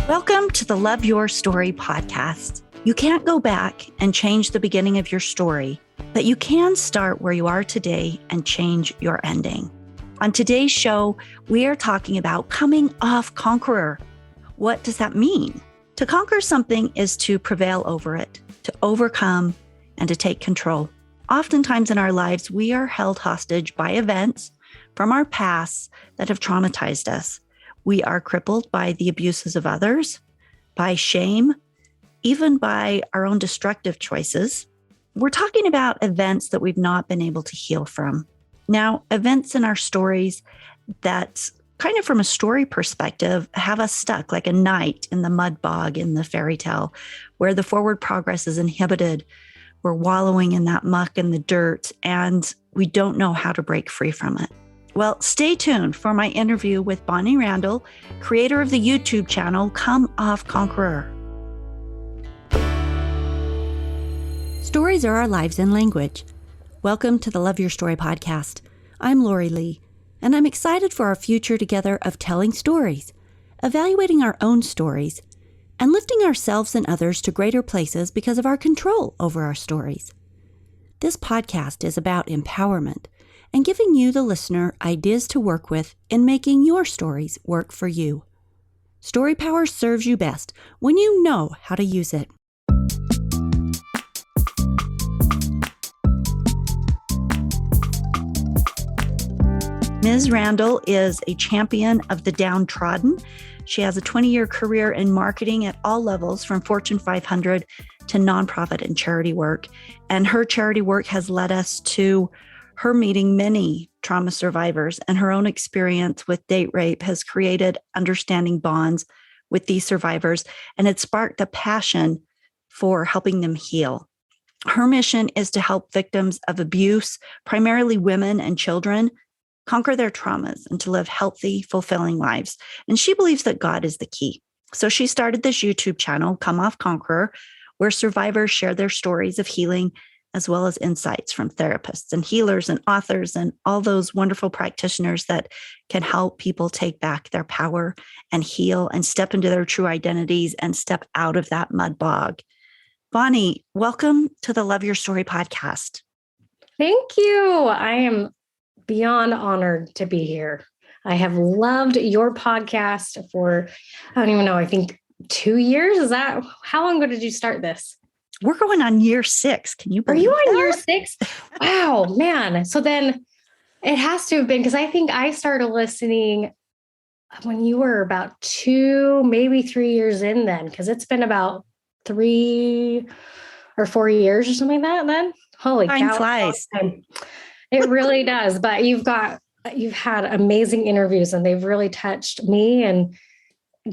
Welcome to the Love Your Story podcast. You can't go back and change the beginning of your story, but you can start where you are today and change your ending. On today's show, we are talking about coming off Conqueror. What does that mean? To conquer something is to prevail over it, to overcome, and to take control. Oftentimes in our lives, we are held hostage by events from our past that have traumatized us. We are crippled by the abuses of others, by shame, even by our own destructive choices. We're talking about events that we've not been able to heal from. Now, events in our stories that kind of from a story perspective have us stuck like a knight in the mud bog in the fairy tale, where the forward progress is inhibited. We're wallowing in that muck and the dirt, and we don't know how to break free from it. Well, stay tuned for my interview with Bonnie Randal, creator of the YouTube channel Come Off Conqueror. Stories are our lives in language. Welcome to the Love Your Story podcast. I'm Lori Lee, and I'm excited for our future together of telling stories, evaluating our own stories, and lifting ourselves and others to greater places because of our control over our stories. This podcast is about empowerment and giving you, the listener, ideas to work with in making your stories work for you. Story power serves you best when you know how to use it. Ms. Randall is a champion of the downtrodden. She has a 20-year career in marketing at all levels, from Fortune 500 to nonprofit and charity work. And her charity work has led us to her meeting many trauma survivors, and her own experience with date rape has created understanding bonds with these survivors, and it sparked a passion for helping them heal. Her mission is to help victims of abuse, primarily women and children, conquer their traumas and to live healthy, fulfilling lives. And she believes that God is the key. So she started this YouTube channel, Come Off Conqueror, where survivors share their stories of healing, as well as insights from therapists and healers and authors and all those wonderful practitioners that can help people take back their power and heal and step into their true identities and step out of that mud bog. Bonnie, welcome to the Love Your Story podcast. Thank you. I am beyond honored to be here. I have loved your podcast for, I don't even know, I think 2 years. Is that, how long ago did you start this? We're going on year 6. Can you believe Are you on that? year 6? Wow, man. So then it has to have been, because I think I started listening when you were about 2, maybe 3 years in then, because it's been about 3 or 4 years or something like that then. Holy Time cow. flies. It really does. But you've had amazing interviews, and they've really touched me. And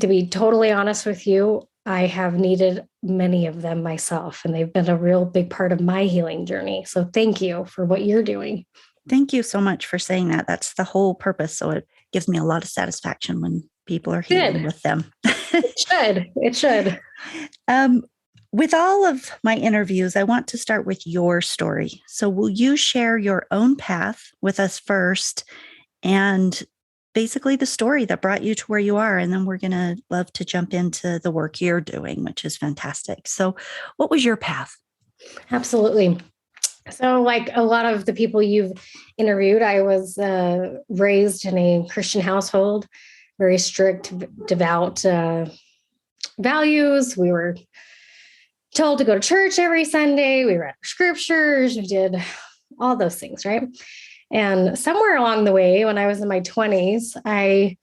to be totally honest with you, I have needed many of them myself, and they've been a real big part of my healing journey. So thank you for what you're doing. Thank you so much for saying that. That's the whole purpose. So it gives me a lot of satisfaction when people are healing with them. It should. With all of my interviews, I want to start with your story. So will you share your own path with us first, and basically the story that brought you to where you are? And then we're going to love to jump into the work you're doing, which is fantastic. So what was your path? Absolutely. So like a lot of the people you've interviewed, I was raised in a Christian household, very strict, devout values. We were told to go to church every Sunday. We read scriptures. We did all those things, right? And somewhere along the way, when I was in my 20s, I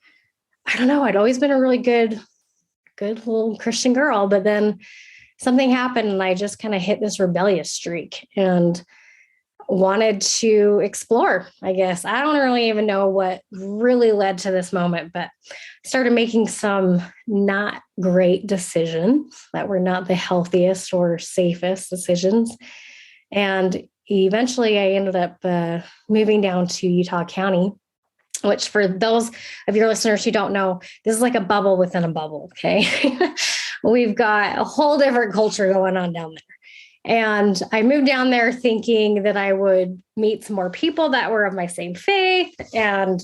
don't know, I'd always been a really good little Christian girl, but then something happened and I just kind of hit this rebellious streak and wanted to explore, I guess. I don't really even know what really led to this moment, but I started making some not great decisions that were not the healthiest or safest decisions. And eventually I ended up moving down to Utah County, which for those of your listeners who don't know, this is like a bubble within a bubble, okay? We've got a whole different culture going on down there. And I moved down there thinking that I would meet some more people that were of my same faith. And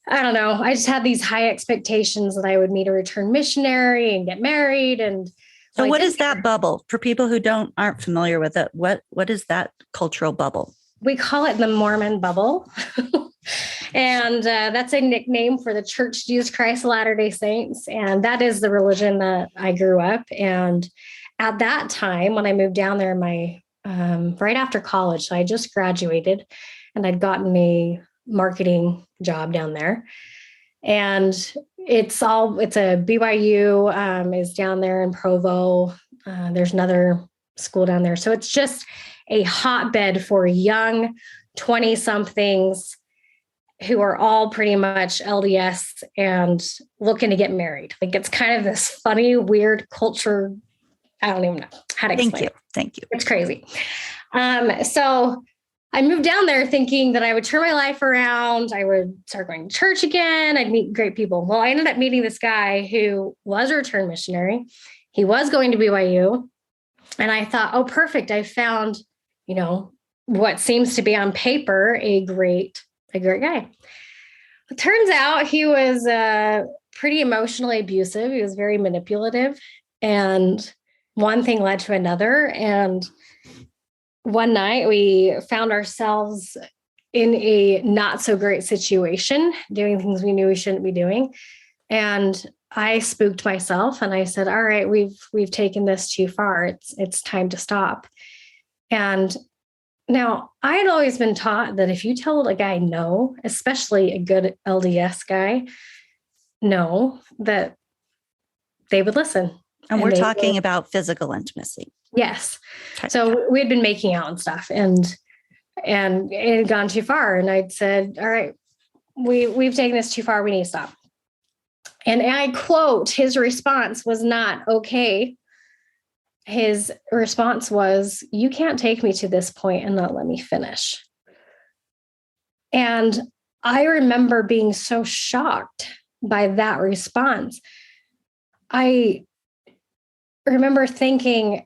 I don't know, I just had these high expectations that I would meet a returned missionary and get married. And so what is that bubble for people who aren't familiar with it? What is that cultural bubble? We call it the Mormon bubble. And that's a nickname for the Church of Jesus Christ of Latter-day Saints. And that is the religion that I grew up. And at that time, when I moved down there, right after college, so I just graduated and I'd gotten a marketing job down there. And it's a BYU is down there in Provo. There's another school down there. So it's just a hotbed for young 20-somethings who are all pretty much LDS and looking to get married. Like, it's kind of this funny, weird culture. I don't even know how to explain it. Thank you. It's crazy. So I moved down there thinking that I would turn my life around. I would start going to church again. I'd meet great people. Well, I ended up meeting this guy who was a returned missionary. He was going to BYU. And I thought, oh, perfect. I found, what seems to be on paper a great guy. It turns out he was pretty emotionally abusive. He was very manipulative. And one thing led to another. And one night we found ourselves in a not so great situation, doing things we knew we shouldn't be doing. And I spooked myself and I said, all right, we've taken this too far. It's time to stop. And now I had always been taught that if you tell a guy no, especially a good LDS guy, no, that they would listen. And we're talking about physical intimacy. Yes. Okay. So we had been making out and stuff and it had gone too far. And I'd said, all right, we've taken this too far. We need to stop. And I quote, his response was not okay. His response was, you can't take me to this point and not let me finish. And I remember being so shocked by that response. I remember thinking,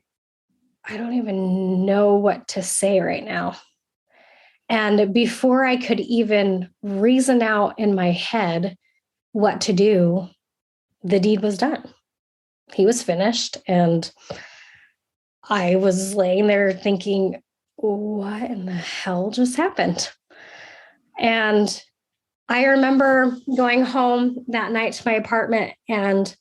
I don't even know what to say right now. And before I could even reason out in my head what to do, the deed was done. He was finished. And I was laying there thinking, what in the hell just happened? And I remember going home that night to my apartment and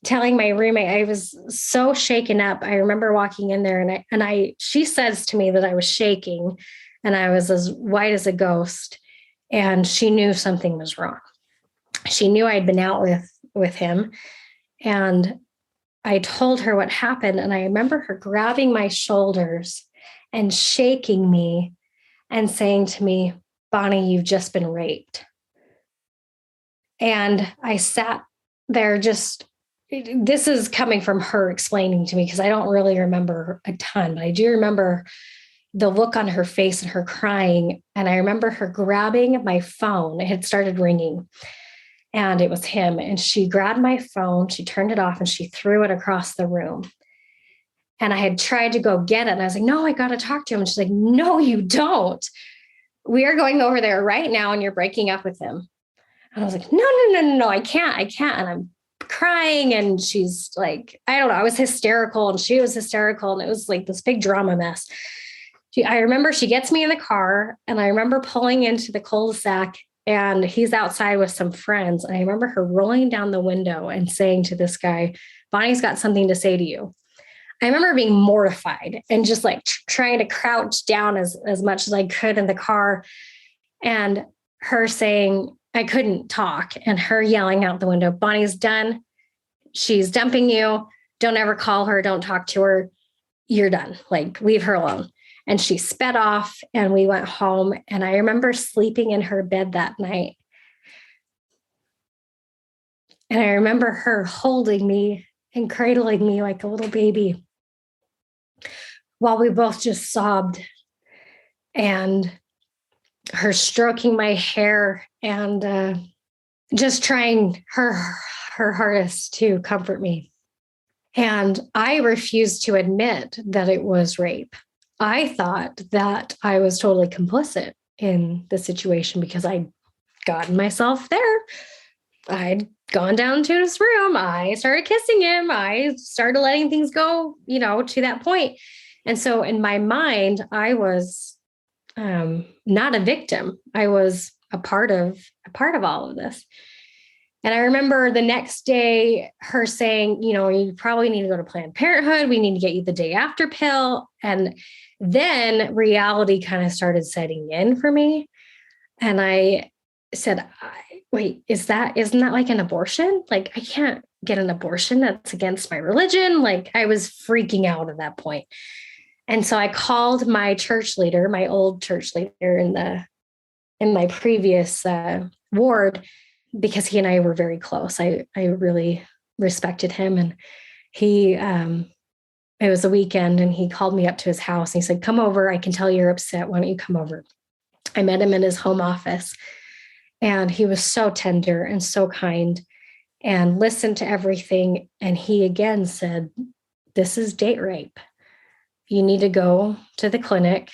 telling my roommate, I was so shaken up. I remember walking in there and she says to me that I was shaking and I was as white as a ghost. And she knew something was wrong. She knew I'd been out with him. And I told her what happened. And I remember her grabbing my shoulders and shaking me and saying to me, Bonnie, you've just been raped. And I sat there this is coming from her explaining to me because I don't really remember a ton, but I do remember the look on her face and her crying. And I remember her grabbing my phone. It had started ringing and it was him. And she grabbed my phone, she turned it off and she threw it across the room. And I had tried to go get it. And I was like, no, I got to talk to him. And she's like, no, you don't. We are going over there right now and you're breaking up with him. And I was like, no, I can't. And I'm crying. And she's like, I don't know. I was hysterical and she was hysterical. And it was like this big drama mess. I remember she gets me in the car and I remember pulling into the cul-de-sac and he's outside with some friends. And I remember her rolling down the window and saying to this guy, Bonnie's got something to say to you. I remember being mortified and just like trying to crouch down as much as I could in the car and her saying, I couldn't talk and her yelling out the window, Bonnie's done. She's dumping you. Don't ever call her. Don't talk to her. You're done. Like, leave her alone. And she sped off and we went home. And I remember sleeping in her bed that night. And I remember her holding me and cradling me like a little baby while we both just sobbed and her stroking my hair and just trying her hardest to comfort me. And I refused to admit that it was rape. I thought that I was totally complicit in the situation because I'd gotten myself there. I'd gone down to his room. I started kissing him. I started letting things go, to that point. And so in my mind, I was not a victim. I was a part of all of this. And I remember the next day her saying, you probably need to go to Planned Parenthood. We need to get you the day after pill. And then reality kind of started setting in for me. And I said, wait, isn't that like an abortion? Like, I can't get an abortion. That's against my religion. Like, I was freaking out at that point. And so I called my church leader, my old church leader in my previous ward, because he and I were very close. I really respected him. And he, it was a weekend and he called me up to his house and he said, come over. I can tell you're upset. Why don't you come over? I met him in his home office and he was so tender and so kind and listened to everything. And he again said, this is date rape. You need to go to the clinic,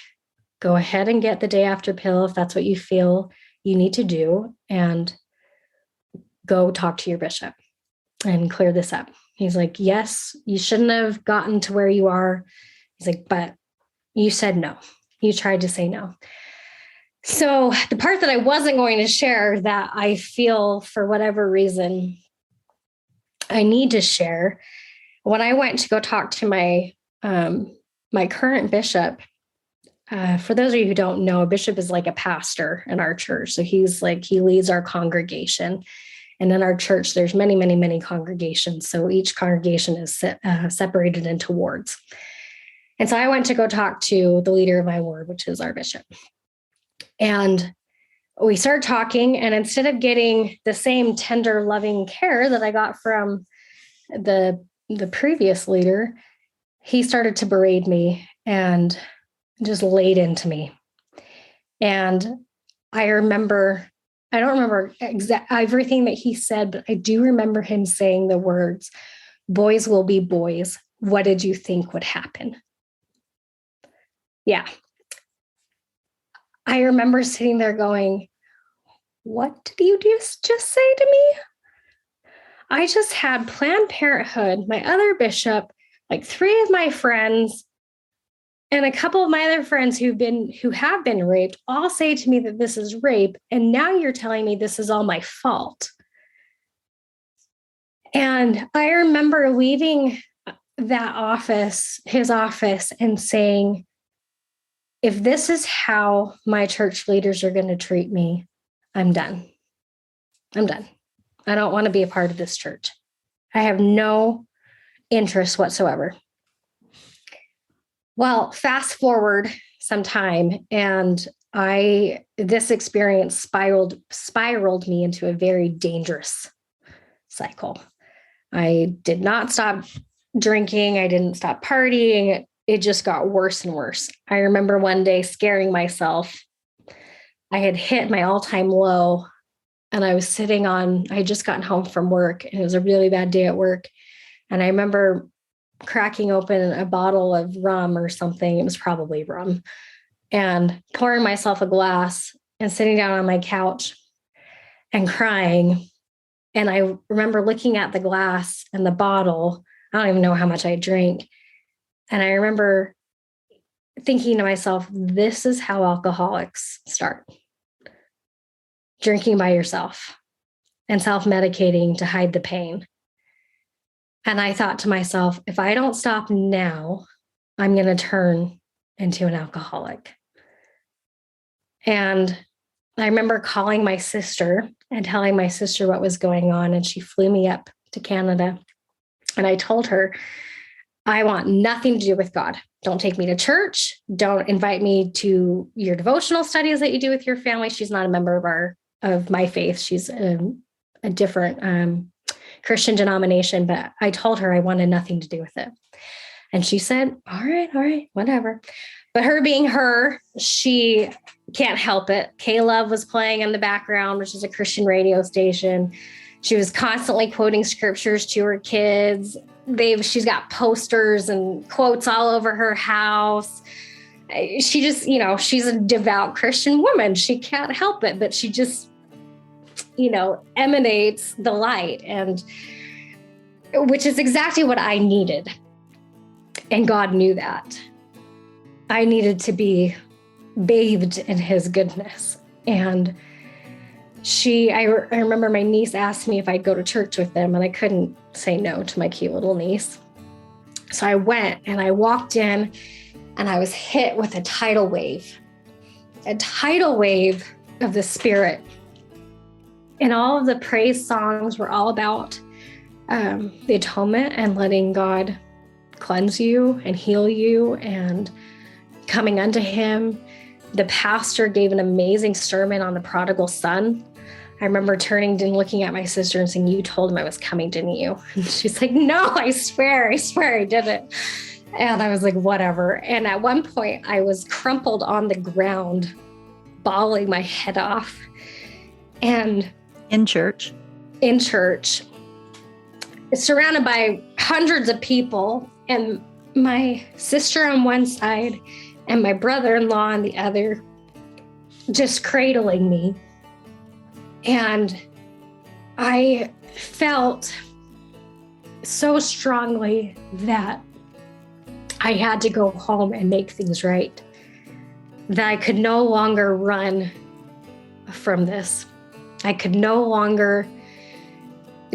go ahead and get the day after pill if that's what you feel you need to do, and go talk to your bishop and clear this up. He's like, yes, you shouldn't have gotten to where you are. He's like, but you said no. You tried to say no. So the part that I wasn't going to share that I feel for whatever reason I need to share, when I went to go talk to my my current bishop, for those of you who don't know, a bishop is like a pastor in our church. So he leads our congregation. And in our church, there's many, many, many congregations. So each congregation is separated into wards. And so I went to go talk to the leader of my ward, which is our bishop. And we started talking. And instead of getting the same tender, loving care that I got from the previous leader, he started to berate me and just laid into me. And I don't remember everything that he said, but I do remember him saying the words, boys will be boys. What did you think would happen? Yeah. I remember sitting there going, what did you just say to me? I just had Planned Parenthood, my other bishop, like 3 of my friends, and a couple of my other friends who have been raped all say to me that this is rape. And now you're telling me this is all my fault. And I remember leaving his office, and saying, if this is how my church leaders are going to treat me, I'm done. I'm done. I don't want to be a part of this church. I have no interest whatsoever. Well, fast forward some time, and this experience spiraled me into a very dangerous cycle. I did not stop drinking. I didn't stop partying. It just got worse and worse. I remember one day scaring myself. I had hit my all-time low, and I had just gotten home from work, and it was a really bad day at work. And I remember cracking open a bottle of rum or something. It was probably rum, and pouring myself a glass and sitting down on my couch and crying. And I remember looking at the glass and the bottle. I don't even know how much I drank. And I remember thinking to myself, this is how alcoholics start. Drinking by yourself and self-medicating to hide the pain. And I thought to myself, if I don't stop now, I'm going to turn into an alcoholic. And I remember calling my sister and telling my sister what was going on. And she flew me up to Canada. And I told her, I want nothing to do with God. Don't take me to church. Don't invite me to your devotional studies that you do with your family. She's not a member of my faith. She's a different Christian denomination, but I told her I wanted nothing to do with it. And she said, all right, whatever. But her being her, she can't help it. K-Love was playing in the background, which is a Christian radio station. She was constantly quoting scriptures to her kids. she's got posters and quotes all over her house. She just, she's a devout Christian woman. She can't help it, but she just, emanates the light, and which is exactly what I needed. And God knew that. I needed to be bathed in his goodness. And I remember my niece asked me if I'd go to church with them, and I couldn't say no to my cute little niece. So I went, and I walked in, and I was hit with a tidal wave of the Spirit. And all of the praise songs were all about the atonement and letting God cleanse you and heal you and coming unto him. The pastor gave an amazing sermon on the prodigal son. I remember turning and looking at my sister and saying, "You told him I was coming, didn't you?" And she's like, "No, I swear I didn't." And I was like, whatever. And at one point I was crumpled on the ground, bawling my head off. And in church, surrounded by hundreds of people, and my sister on one side and my brother-in-law on the other, just cradling me. And I felt so strongly that I had to go home and make things right, that I could no longer run from this. I could no longer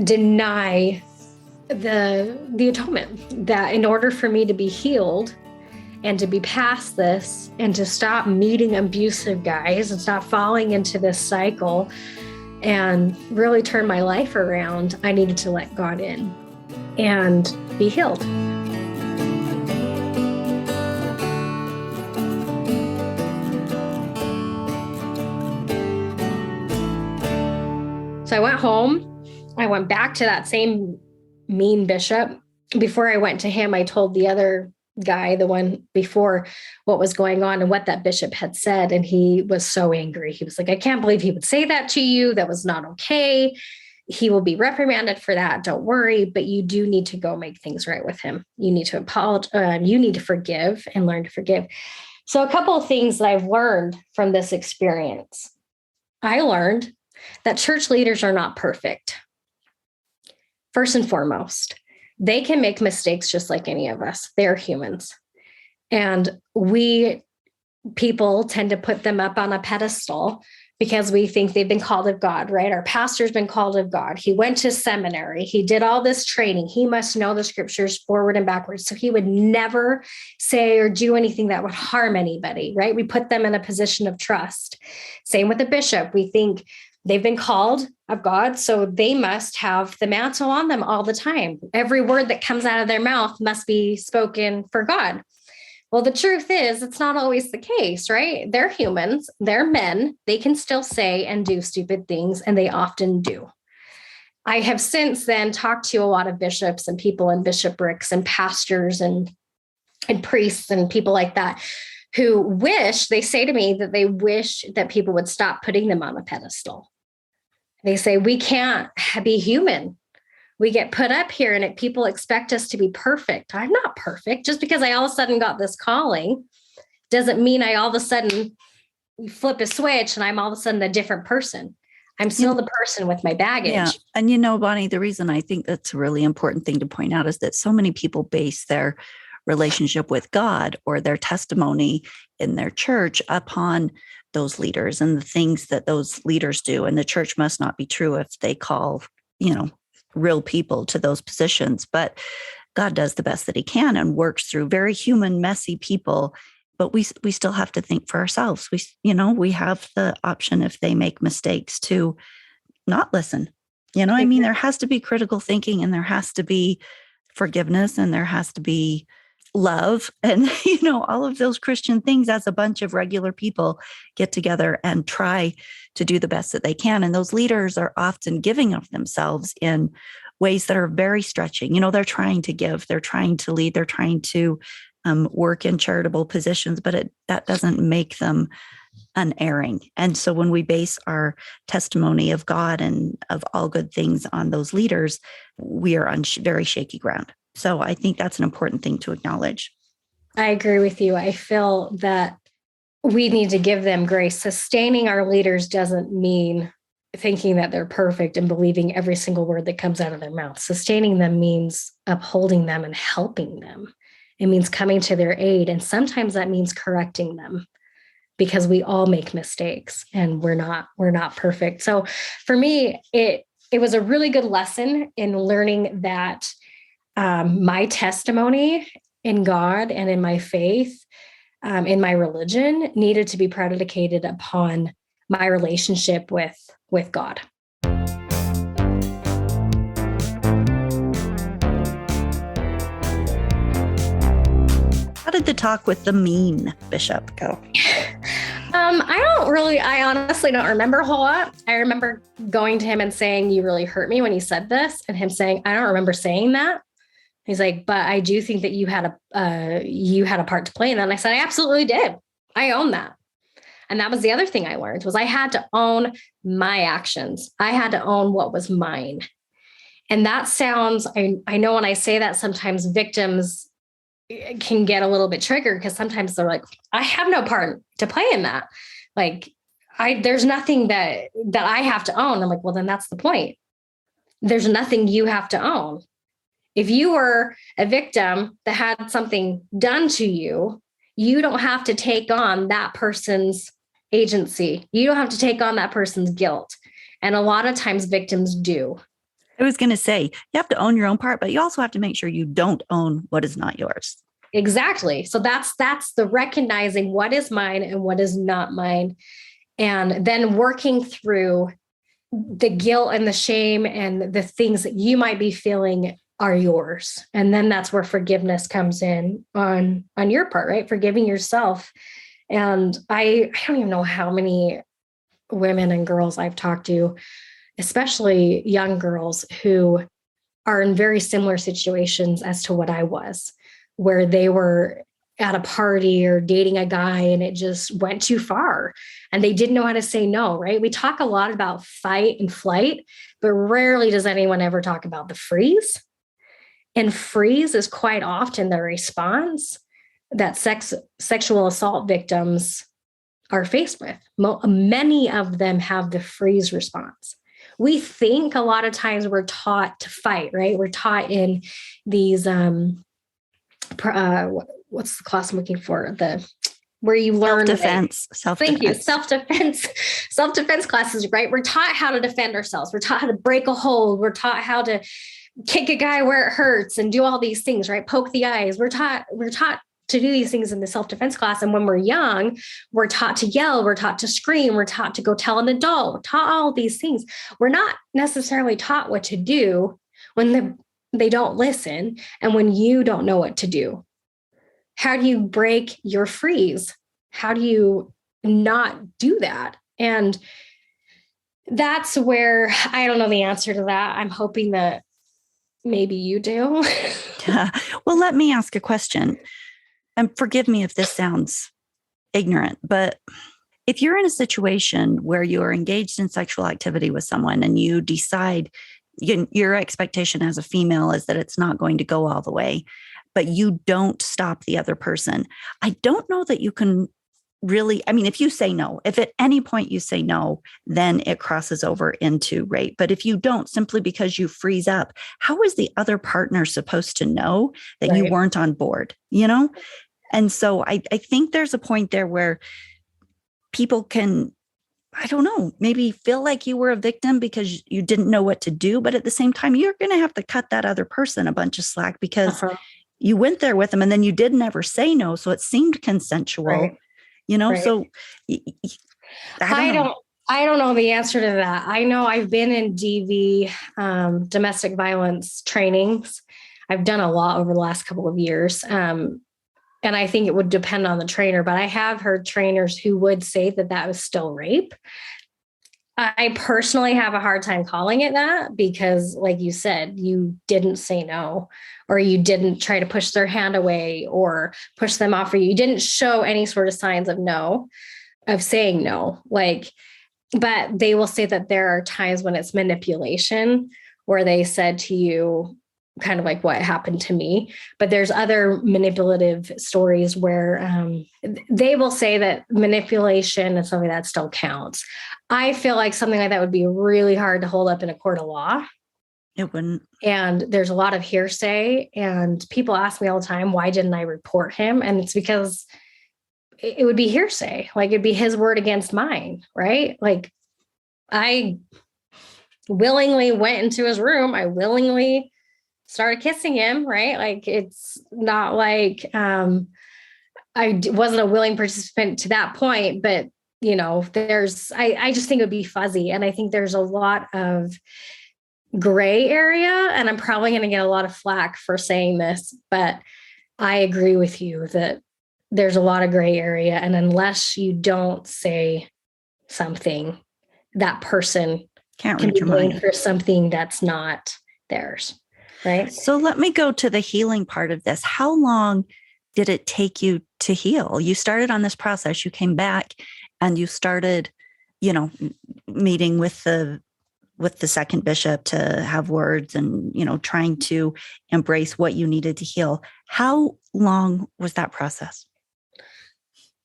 deny the atonement, that in order for me to be healed and to be past this and to stop meeting abusive guys and stop falling into this cycle and really turn my life around, I needed to let God in and be healed. So I went home. I went back to that same mean bishop. Before I went to him, I told the other guy, the one before, what was going on and what that bishop had said. And he was so angry. He was like, "I can't believe he would say that to you. That was not okay. He will be reprimanded for that. Don't worry, but you do need to go make things right with him. You need to apologize. You need to forgive and learn to forgive." So a couple of things that I've learned from this experience. I learned that church leaders are not perfect. First and foremost, they can make mistakes just like any of us. They're humans. And we people tend to put them up on a pedestal because we think they've been called of God, right? Our pastor's been called of God. He went to seminary. He did all this training. He must know the scriptures forward and backwards. So he would never say or do anything that would harm anybody, right? We put them in a position of trust. Same with the bishop. We think they've been called of God, so they must have the mantle on them all the time. Every word that comes out of their mouth must be spoken for God. Well, the truth is, it's not always the case, right? They're humans, they're men. They can still say and do stupid things, and they often do. I have since then talked to a lot of bishops and people in bishoprics and pastors and priests and people like that who they say to me that they wish that people would stop putting them on a pedestal. They say, we can't be human. We get put up here and people expect us to be perfect. I'm not perfect. Just because I all of a sudden got this calling doesn't mean I all of a sudden flip a switch and I'm all of a sudden a different person. I'm still the person with my baggage. Yeah. And Bonnie, the reason I think that's a really important thing to point out is that so many people base their relationship with God or their testimony in their church upon those leaders and the things that those leaders do. And the church must not be true if they call, real people to those positions. But God does the best that he can and works through very human, messy people. But we still have to think for ourselves. We have the option if they make mistakes to not listen. There has to be critical thinking and there has to be forgiveness and there has to be love and, all of those Christian things as a bunch of regular people get together and try to do the best that they can. And those leaders are often giving of themselves in ways that are very stretching. They're trying to give, they're trying to lead, they're trying to work in charitable positions, but that doesn't make them unerring. And so when we base our testimony of God and of all good things on those leaders, we are on very shaky ground. So I think that's an important thing to acknowledge. I agree with you. I feel that we need to give them grace. Sustaining our leaders doesn't mean thinking that they're perfect and believing every single word that comes out of their mouth. Sustaining them means upholding them and helping them. It means coming to their aid. And sometimes that means correcting them, because we all make mistakes and we're not perfect. So for me, it was a really good lesson in learning that my testimony in God and in my faith, in my religion, needed to be predicated upon my relationship with God. How did the talk with the mean bishop go? I honestly don't remember a whole lot. I remember going to him and saying, "You really hurt me when you said this," and him saying, "I don't remember saying that." He's like, "But I do think that you had a part to play in that." And I said, "I absolutely did. I own that." And that was the other thing I learned, was I had to own my actions. I had to own what was mine. And that sounds, I know when I say that, sometimes victims can get a little bit triggered, because sometimes they're like, "I have no part to play in that. Like, there's nothing that I have to own." I'm like, "Well, then that's the point. There's nothing you have to own. If you were a victim that had something done to you, you don't have to take on that person's agency. You don't have to take on that person's guilt." And a lot of times victims do. I was going to say, you have to own your own part, but you also have to make sure you don't own what is not yours. Exactly. So that's the recognizing what is mine and what is not mine. And then working through the guilt and the shame and the things that you might be feeling are yours. And then that's where forgiveness comes in on your part, right? Forgiving yourself. And I don't even know how many women and girls I've talked to, especially young girls, who are in very similar situations as to what I was, where they were at a party or dating a guy and it just went too far and they didn't know how to say no, right? We talk a lot about fight and flight, but rarely does anyone ever talk about the freeze. And freeze is quite often the response that sexual assault victims are faced with. Many of them have the freeze response. We think a lot of times we're taught to fight, right? We're taught in these, what's the class I'm looking for? Where you learn self-defense. Thank you. Self-defense classes, right? We're taught how to defend ourselves. We're taught how to break a hold. We're taught how to kick a guy where it hurts and do all these things, right? Poke the eyes. We're taught to do these things in the self-defense class. And when we're young, we're taught to yell, we're taught to scream, we're taught to go tell an adult, we're taught all these things. We're not necessarily taught what to do when they don't listen and when you don't know what to do. How do you break your freeze? How do you not do that? And that's where I don't know the answer to that. I'm hoping that maybe you do. Well, let me ask a question. And forgive me if this sounds ignorant, but if you're in a situation where you are engaged in sexual activity with someone and you decide your expectation as a female is that it's not going to go all the way, but you don't stop the other person, I don't know that you can really, I mean, if you say no, if at any point you say no, then it crosses over into rape. But if you don't, simply because you freeze up, how is the other partner supposed to know that you weren't on board, you know? And so I think there's a point there where people can, I don't know, maybe feel like you were a victim because you didn't know what to do. But at the same time, you're going to have to cut that other person a bunch of slack because you went there with them and then you did never say no. So it seemed consensual, you know? So I don't know the answer to that. I know I've been in DV, domestic violence trainings. I've done a lot over the last couple of years. And I think it would depend on the trainer, but I have heard trainers who would say that that was still rape. I personally have a hard time calling it that because, like you said, you didn't say no, or you didn't try to push their hand away or push them off, or you didn't show any sort of signs of saying no. But they will say that there are times when it's manipulation, where they said to you, kind of like what happened to me. But there's other manipulative stories where they will say that manipulation is something that still counts. I feel like something like that would be really hard to hold up in a court of law. It wouldn't. And there's a lot of hearsay. And people ask me all the time, why didn't I report him? And it's because it would be hearsay. Like it'd be his word against mine, right? Like I willingly went into his room. I willingly started kissing him, right? Like it's not like wasn't a willing participant to that point, but I just think it would be fuzzy. And I think there's a lot of gray area, and I'm probably going to get a lot of flack for saying this, but I agree with you that there's a lot of gray area. And unless you don't say something, that person Can't can read be your blamed mind for something that's not theirs. Right. So let me go to the healing part of this. How long did it take you to heal? You started on this process, you came back and you started, meeting with the second bishop to have words and, trying to embrace what you needed to heal. How long was that process?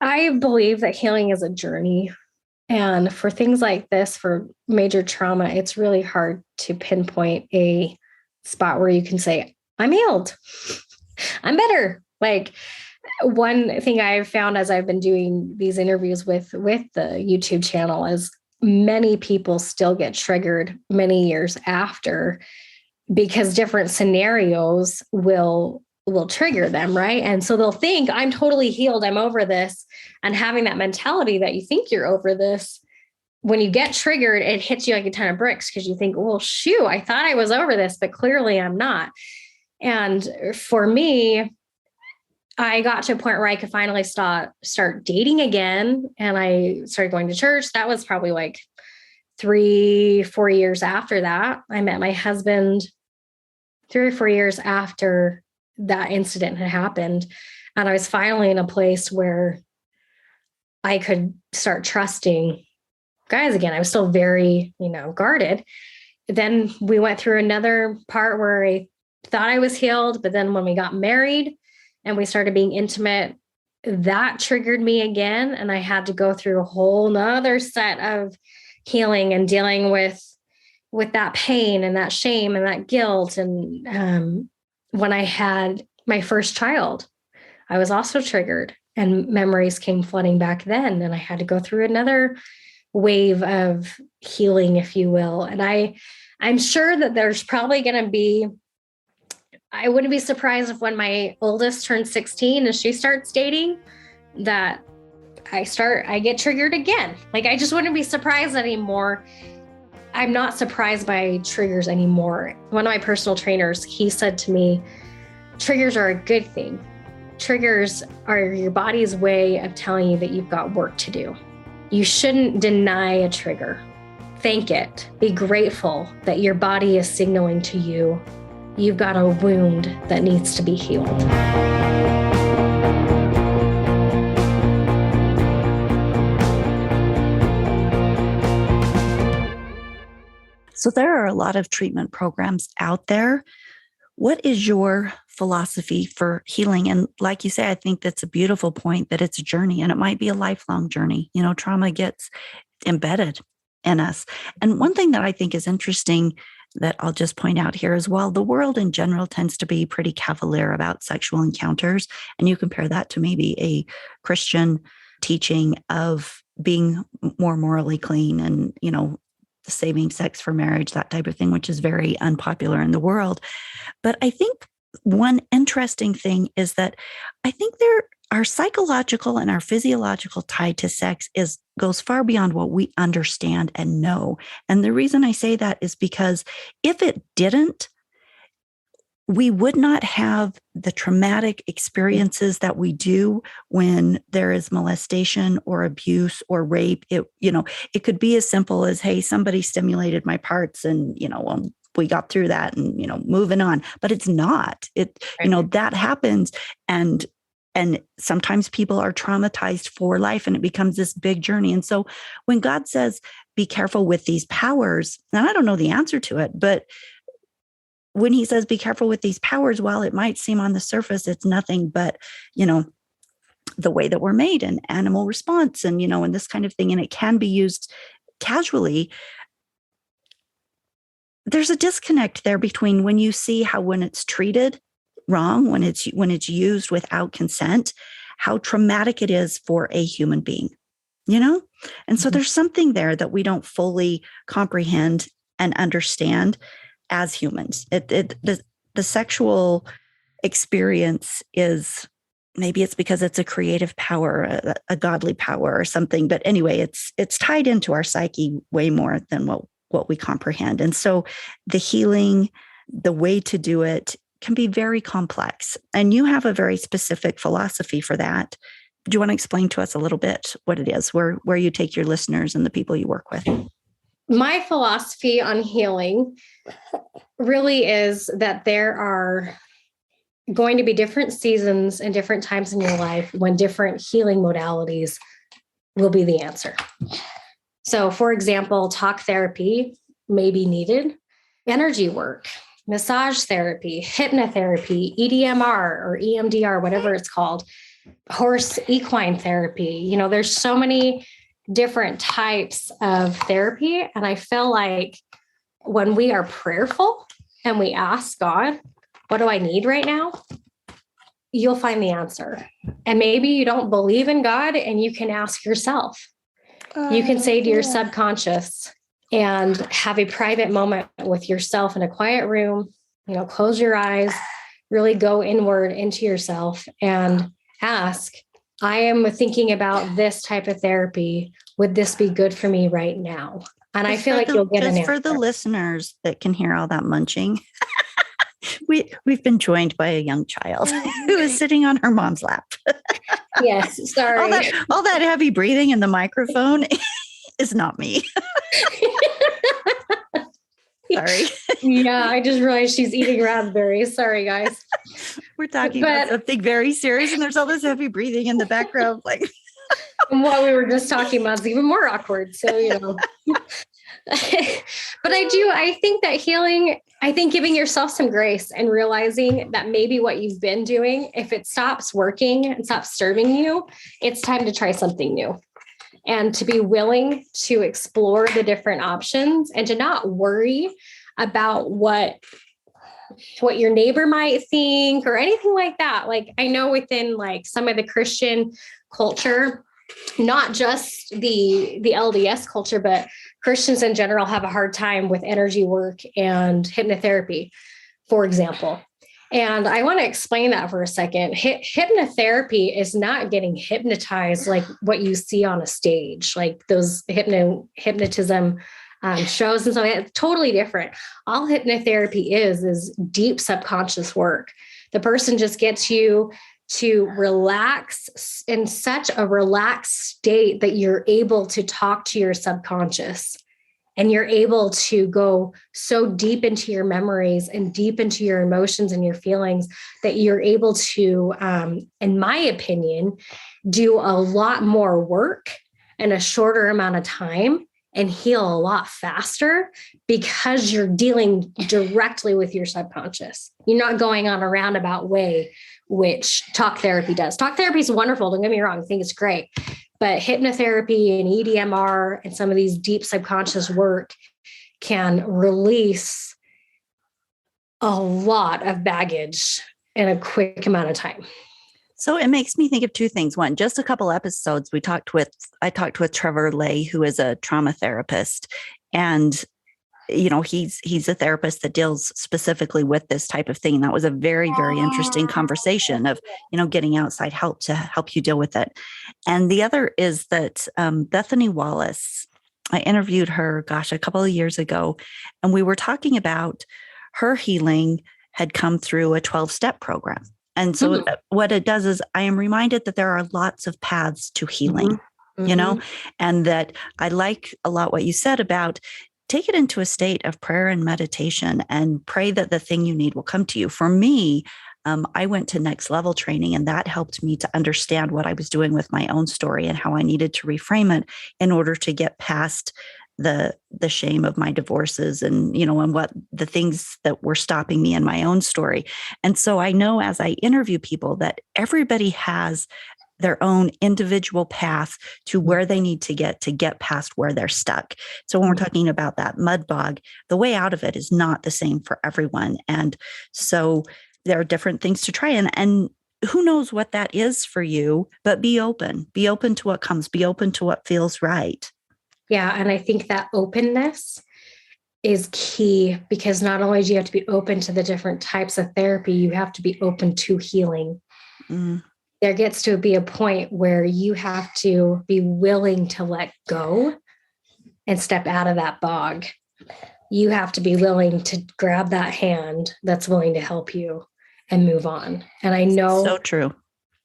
I believe that healing is a journey. And for things like this, for major trauma, it's really hard to pinpoint a spot where you can say, I'm healed. I'm better. Like one thing I've found as I've been doing these interviews with the YouTube channel is many people still get triggered many years after because different scenarios will trigger them, right? And so they'll think, I'm totally healed, I'm over this. And having that mentality that you think you're over this, when you get triggered, it hits you like a ton of bricks because you think, well, shoot, I thought I was over this, but clearly I'm not. And for me, I got to a point where I could finally start dating again. And I started going to church. That was probably like 3-4 years after that. I met my husband 3 or 4 years after that incident had happened. And I was finally in a place where I could start trusting guys again. I was still very, guarded. Then we went through another part where I thought I was healed, but then when we got married and we started being intimate, that triggered me again. And I had to go through a whole nother set of healing and dealing with that pain and that shame and that guilt. And when I had my first child, I was also triggered and memories came flooding back then. And I had to go through another wave of healing, if you will. And I'm sure that there's probably going to be, I wouldn't be surprised if when my oldest turns 16 and she starts dating, that I get triggered again. Like, I just wouldn't be surprised anymore. I'm not surprised by triggers anymore. One of my personal trainers, he said to me, triggers are a good thing. Triggers are your body's way of telling you that you've got work to do. You shouldn't deny a trigger. Thank it. Be grateful that your body is signaling to you, you've got a wound that needs to be healed. So there are a lot of treatment programs out there. What is your philosophy for healing? And like you say, I think that's a beautiful point, that it's a journey and it might be a lifelong journey. Trauma gets embedded in us. And one thing that I think is interesting that I'll just point out here as well, the world in general tends to be pretty cavalier about sexual encounters. And you compare that to maybe a Christian teaching of being more morally clean and, saving sex for marriage, that type of thing, which is very unpopular in the world. But I think one interesting thing is that I think our psychological and our physiological tie to sex goes far beyond what we understand and know. And the reason I say that is because if it didn't, we would not have the traumatic experiences that we do when there is molestation or abuse or rape. It could be as simple as, hey, somebody stimulated my parts and, we got through that and, moving on, but it's not. That happens. And sometimes people are traumatized for life and it becomes this big journey. And so when God says, be careful with these powers, and I don't know the answer to it, but when he says, be careful with these powers, while it might seem on the surface, it's nothing but, the way that we're made and animal response and, and this kind of thing. And it can be used casually. There's a disconnect there between when you see how, when it's treated wrong, when it's used without consent, how traumatic it is for a human being, And so there's something there that we don't fully comprehend and understand as humans. The sexual experience is, maybe it's because it's a creative power, a godly power or something. But anyway, it's tied into our psyche way more than what we comprehend. And so the healing, the way to do it can be very complex. And you have a very specific philosophy for that. Do you want to explain to us a little bit what it is, where you take your listeners and the people you work with? My philosophy on healing really is that there are going to be different seasons and different times in your life when different healing modalities will be the answer. So, for example, talk therapy may be needed, energy work, massage therapy, hypnotherapy, EDMR or EMDR, whatever it's called, horse equine therapy. There's so many different types of therapy. And I feel like when we are prayerful and we ask God, what do I need right now? You'll find the answer. And maybe you don't believe in God and you can ask yourself. You can say to your subconscious and have a private moment with yourself in a quiet room, close your eyes, really go inward into yourself and ask, I am thinking about this type of therapy. Would this be good for me right now? And I feel like you'll get an answer. For the listeners that can hear all that munching, we've been joined by a young child who is sitting on her mom's lap. Yes, sorry. All that heavy breathing in the microphone is not me. Sorry. Yeah, I just realized she's eating raspberries. Sorry, guys. We're talking about something very serious, and there's all this heavy breathing in the background. And what we were just talking about is even more awkward. So, But I think that healing, giving yourself some grace and realizing that maybe what you've been doing, if it stops working and stops serving you, it's time to try something new. And to be willing to explore the different options and to not worry about what your neighbor might think or anything like that. Like, I know within some of the Christian culture, not just the LDS culture, but Christians in general have a hard time with energy work and hypnotherapy, for example. And I want to explain that for a second. Hypnotherapy is not getting hypnotized like what you see on a stage, like those hypnotism shows. And so it's totally different. All hypnotherapy is deep subconscious work. The person just gets you to relax in such a relaxed state that you're able to talk to your subconscious. And you're able to go so deep into your memories and deep into your emotions and your feelings that you're able to, in my opinion, do a lot more work in a shorter amount of time and heal a lot faster because you're dealing directly with your subconscious. You're not going on a roundabout way, which talk therapy does. Talk therapy is wonderful. Don't get me wrong. I think it's great. But hypnotherapy and EDMR and some of these deep subconscious work can release a lot of baggage in a quick amount of time. So it makes me think of two things. One, just a couple episodes, I talked with Trevor Lay, who is a trauma therapist. And, he's a therapist that deals specifically with this type of thing. And that was a very, very interesting conversation of, getting outside help to help you deal with it. And the other is that Bethany Wallace, I interviewed her, a couple of years ago, and we were talking about her healing had come through a 12-step program. And so what it does is I am reminded that there are lots of paths to healing, and that I like a lot what you said about take it into a state of prayer and meditation and pray that the thing you need will come to you. For me, I went to next level training, and that helped me to understand what I was doing with my own story and how I needed to reframe it in order to get past the shame of my divorces and, and what the things that were stopping me in my own story. And so I know as I interview people that everybody has their own individual path to where they need to get past where they're stuck. So when we're talking about that mud bog, the way out of it is not the same for everyone. And so there are different things to try. And who knows what that is for you, but be open to what comes, be open to what feels right. Yeah. And I think that openness is key, because not only do you have to be open to the different types of therapy, you have to be open to healing. There gets to be a point where you have to be willing to let go and step out of that bog. You have to be willing to grab that hand that's willing to help you and move on. And I know so true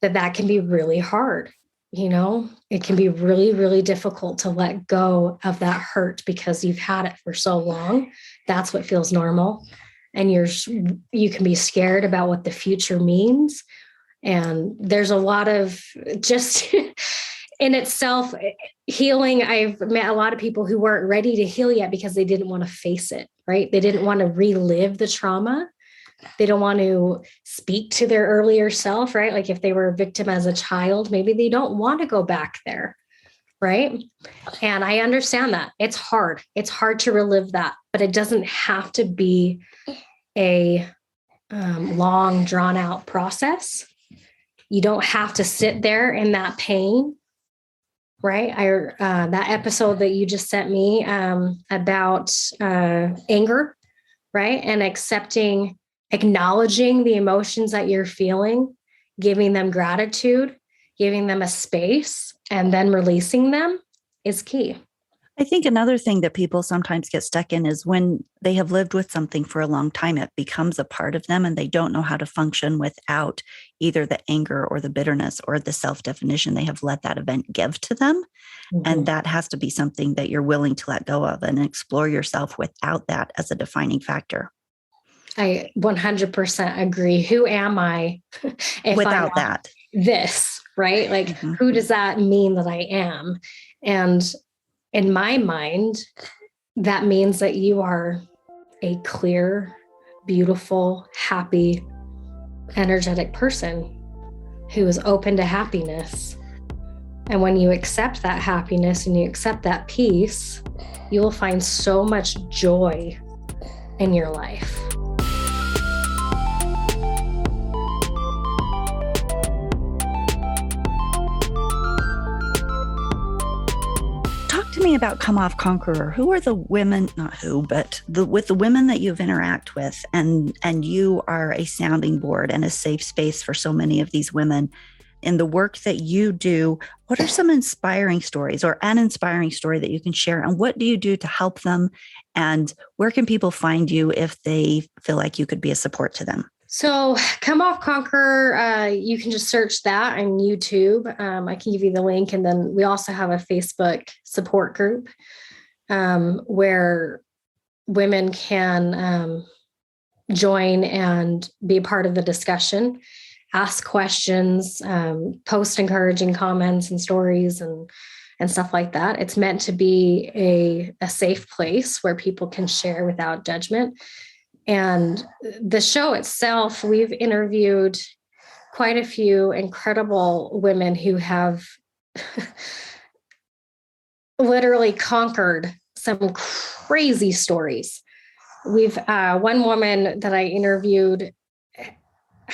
that can be really hard. It can be really, really difficult to let go of that hurt because you've had it for so long. That's what feels normal. And you can be scared about what the future means. And there's a lot of just in itself healing. I've met a lot of people who weren't ready to heal yet because they didn't want to face it, right? They didn't want to relive the trauma. They don't want to speak to their earlier self, right? Like if they were a victim as a child, maybe they don't want to go back there, right? And I understand that. It's hard. It's hard to relive that, but it doesn't have to be a long, drawn out process. You don't have to sit there in that pain, right? That episode that you just sent me about anger, right? And acknowledging the emotions that you're feeling, giving them gratitude, giving them a space, and then releasing them is key. I think another thing that people sometimes get stuck in is when they have lived with something for a long time, it becomes a part of them and they don't know how to function without either the anger or the bitterness or the self-definition they have let that event give to them. And that has to be something that you're willing to let go of and explore yourself without that as a defining factor. I 100% agree. Who am I if without I'm that? This, right? Like, who does that mean that I am? And in my mind, that means that you are a clear, beautiful, happy, energetic person who is open to happiness. And when you accept that happiness and you accept that peace, you will find so much joy in your life. Talk to me about Come Off Conqueror. Who are the women, not who, but with the women that you've interact with, and you are a sounding board and a safe space for so many of these women. In the work that you do, what are some inspiring stories or an inspiring story that you can share? And what do you do to help them? And where can people find you if they feel like you could be a support to them? So Come Off Conqueror, you can just search that on YouTube. I can give you the link. And then we also have a Facebook support group where women can join and be a part of the discussion, ask questions, post encouraging comments and stories and stuff like that. It's meant to be a safe place where people can share without judgment. And the show itself, we've interviewed quite a few incredible women who have literally conquered some crazy stories. We've one woman that I interviewed, I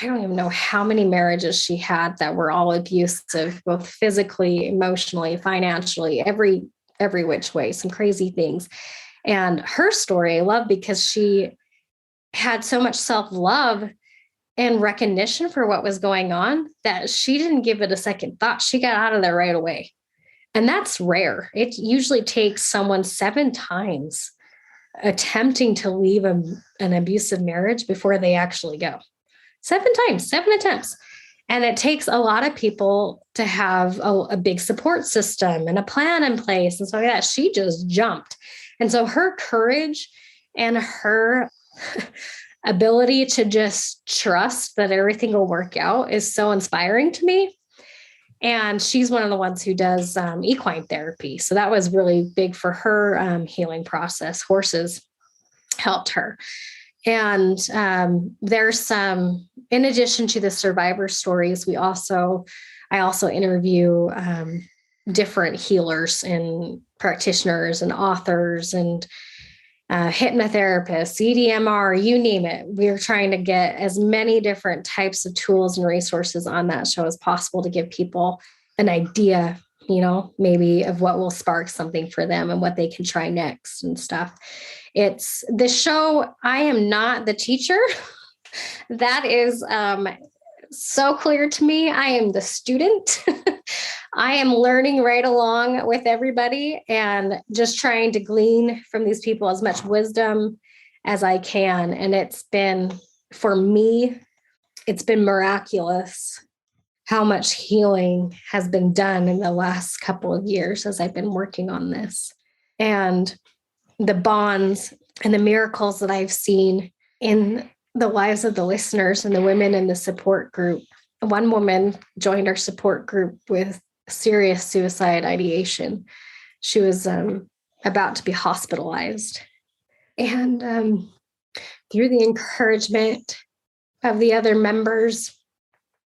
don't even know how many marriages she had that were all abusive, both physically, emotionally, financially, every which way, some crazy things. And her story I love because she had so much self-love and recognition for what was going on that she didn't give it a second thought. She got out of there right away. And that's rare. It usually takes someone 7 times attempting to leave an abusive marriage before they actually go. 7 times, 7 attempts. And it takes a lot of people to have a big support system and a plan in place. And so yeah, she just jumped. And so her courage and her ability to just trust that everything will work out is so inspiring to me. And she's one of the ones who does equine therapy. So that was really big for her healing process. Horses helped her. And there's some, in addition to the survivor stories, I also interview different healers and practitioners and authors and hypnotherapists, EDMR, you name it. We're trying to get as many different types of tools and resources on that show as possible to give people an idea, maybe of what will spark something for them and what they can try next and stuff. It's the show. I am not the teacher. That is so clear to me. I am the student. I am learning right along with everybody and just trying to glean from these people as much wisdom as I can. And for me, it's been miraculous how much healing has been done in the last couple of years as I've been working on this. And the bonds and the miracles that I've seen in the lives of the listeners and the women in the support group. One woman joined our support group with serious suicide ideation. She was about to be hospitalized. And through the encouragement of the other members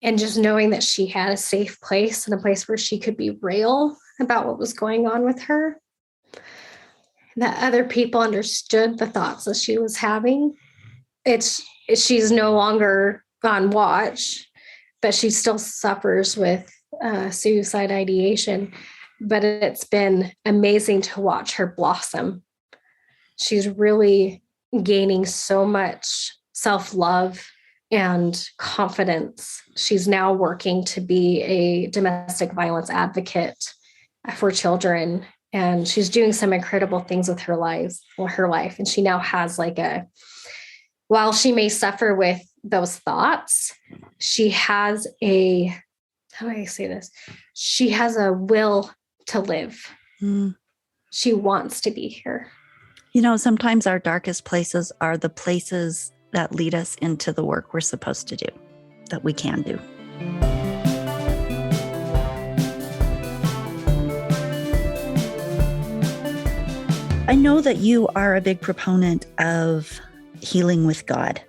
and just knowing that she had a safe place and a place where she could be real about what was going on with her, that other people understood the thoughts that she was having. She's no longer on watch, but she still suffers with suicide ideation. But it's been amazing to watch her blossom. She's really gaining so much self-love and confidence. She's now working to be a domestic violence advocate for children. And she's doing some incredible things with her life. And she now has while she may suffer with those thoughts, she has how do I say this? She has a will to live. Mm. She wants to be here. Sometimes our darkest places are the places that lead us into the work we're supposed to do, that we can do. I know that you are a big proponent of healing with God.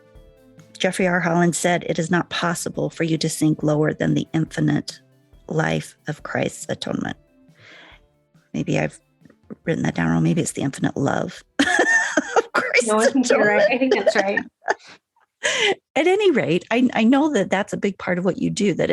Jeffrey R. Holland said, "It is not possible for you to sink lower than the infinite life of Christ's atonement." Maybe I've written that down wrong. Maybe it's the infinite love of Christ's atonement. I think you're right. I think that's right. At any rate, I know that that's a big part of what you do, that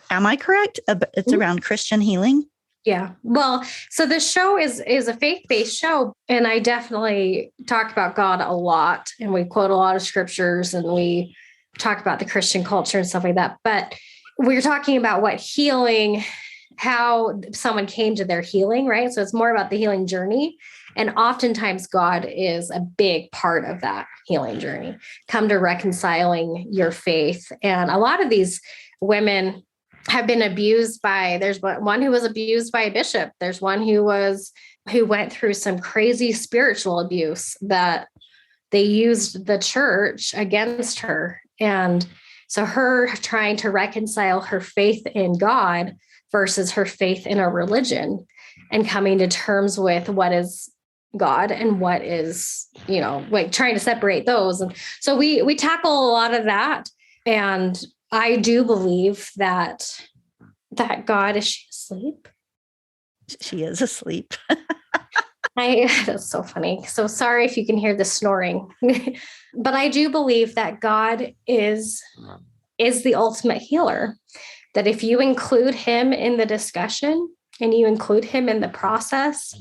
am I correct? It's around Christian healing? Yeah. Well, so the show is a faith-based show, and I definitely talk about God a lot, and we quote a lot of scriptures, and we talk about the Christian culture and stuff like that. But we're talking about what healing, how someone came to their healing, right? So it's more about the healing journey. And oftentimes God is a big part of that healing journey. Come to reconciling your faith. And a lot of these women have been abused there's one who was abused by a bishop. There's one who went through some crazy spiritual abuse that they used the church against her. And so her trying to reconcile her faith in God versus her faith in a religion and coming to terms with what is God and what is, trying to separate those. And so we tackle a lot of that. And I do believe that God, is she asleep? She is asleep. That's so funny. So sorry if you can hear the snoring, but I do believe that God is the ultimate healer, that if you include him in the discussion and you include him in the process,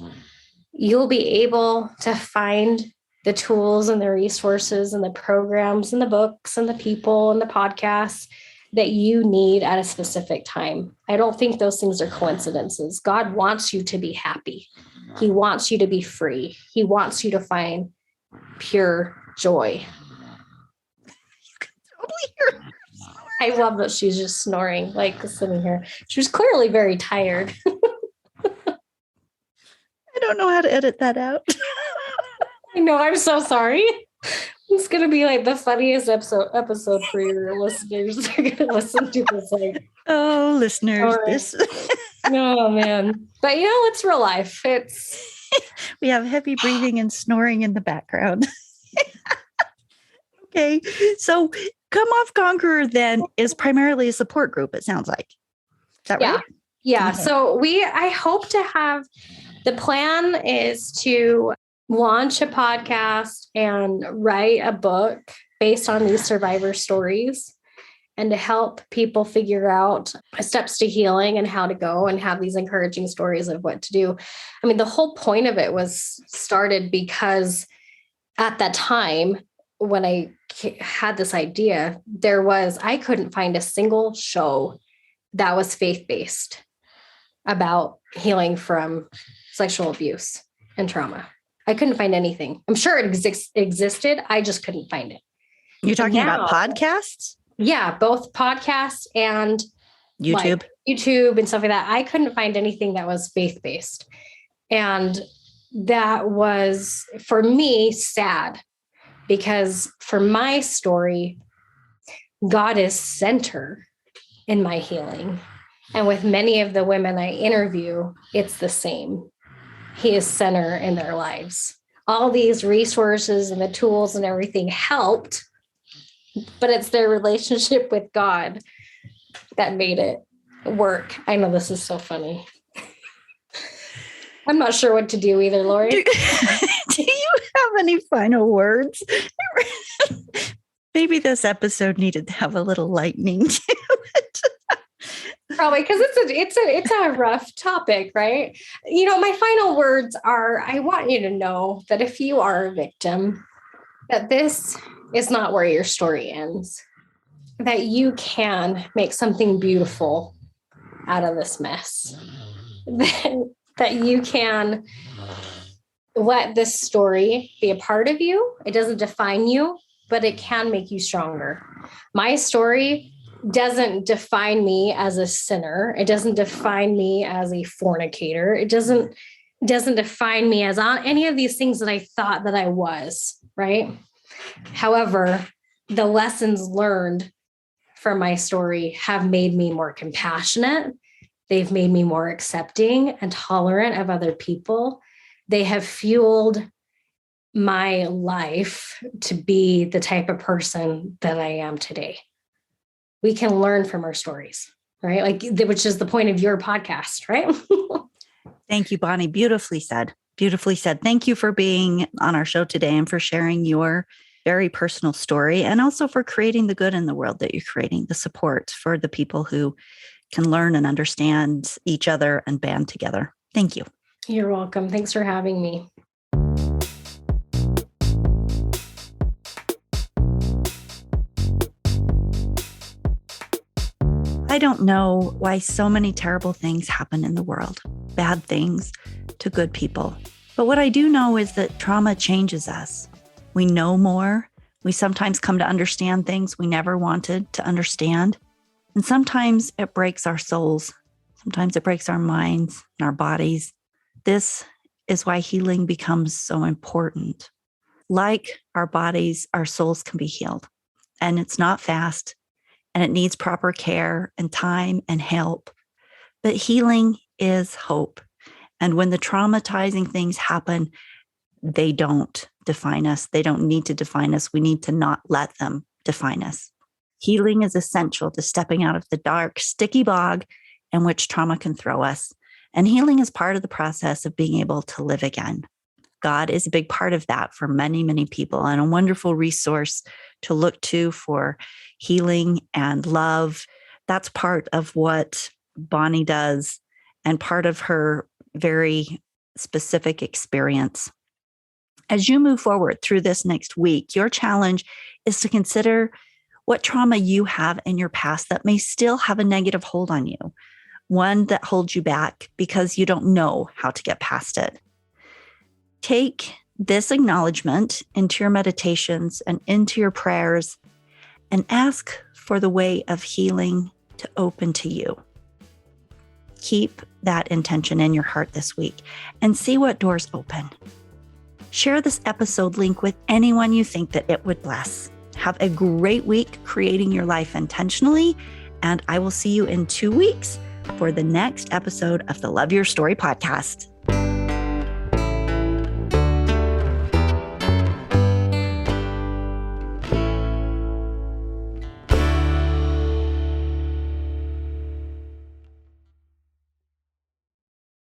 you'll be able to find the tools and the resources and the programs and the books and the people and the podcasts that you need at a specific time. I don't think those things are coincidences. God wants you to be happy. He wants you to be free. He wants you to find pure joy. You can totally hear her snoring. I love that she's just snoring, sitting here. She was clearly very tired. I don't know how to edit that out. I know, I'm so sorry. It's going to be like the funniest episode for your listeners. They're going to listen to this like, oh, listeners, story. this. Oh, man. But, it's real life. We have heavy breathing and snoring in the background. Okay. So Come Off Conqueror then is primarily a support group, it sounds like. Is that right? Yeah. Okay. So I hope to have, the plan is to launch a podcast and write a book based on these survivor stories and to help people figure out steps to healing and how to go and have these encouraging stories of what to do. I mean, the whole point of it was started because at that time when I had this idea, I couldn't find a single show that was faith-based about healing from sexual abuse and trauma. I couldn't find anything. I'm sure it existed. I just couldn't find it. You're talking about podcasts? Yeah, both podcasts and YouTube. YouTube and stuff like that. I couldn't find anything that was faith-based. And that was, for me, sad, because for my story, God is center in my healing. And with many of the women I interview, it's the same. He is center in their lives. All these resources and the tools and everything helped, but it's their relationship with God that made it work. I know this is so funny. I'm not sure what to do either, Lori. Do you have any final words? Maybe this episode needed to have a little lightning to it. Probably, because it's a rough topic, right? My final words are, I want you to know that if you are a victim, that this is not where your story ends, that you can make something beautiful out of this mess, that you can let this story be a part of you. It doesn't define you, but it can make you stronger. My story doesn't define me as a sinner. It doesn't define me as a fornicator. It doesn't define me as any of these things that I thought that I was, right? However, the lessons learned from my story have made me more compassionate. They've made me more accepting and tolerant of other people. They have fueled my life to be the type of person that I am today. We can learn from our stories, right? Which is the point of your podcast, right? Thank you, Bonnie. Beautifully said. Beautifully said. Thank you for being on our show today and for sharing your very personal story, and also for creating the good in the world that you're creating, the support for the people who can learn and understand each other and band together. Thank you. You're welcome. Thanks for having me. I don't know why so many terrible things happen in the world, bad things to good people. But what I do know is that trauma changes us. We know more. We sometimes come to understand things we never wanted to understand. And sometimes it breaks our souls. Sometimes it breaks our minds and our bodies. This is why healing becomes so important. Like our bodies, our souls can be healed. And it's not fast. And it needs proper care and time and help. But healing is hope. And when the traumatizing things happen, they don't define us. They don't need to define us. We need to not let them define us. Healing is essential to stepping out of the dark, sticky bog in which trauma can throw us. And healing is part of the process of being able to live again. God is a big part of that for many, many people, and a wonderful resource to look to for healing and love. That's part of what Bonnie does and part of her very specific experience. As you move forward through this next week, your challenge is to consider what trauma you have in your past that may still have a negative hold on you, one that holds you back because you don't know how to get past it. Take this acknowledgement into your meditations and into your prayers and ask for the way of healing to open to you. Keep that intention in your heart this week and see what doors open. Share this episode link with anyone you think that it would bless. Have a great week creating your life intentionally, and I will see you in 2 weeks for the next episode of the Love Your Story podcast.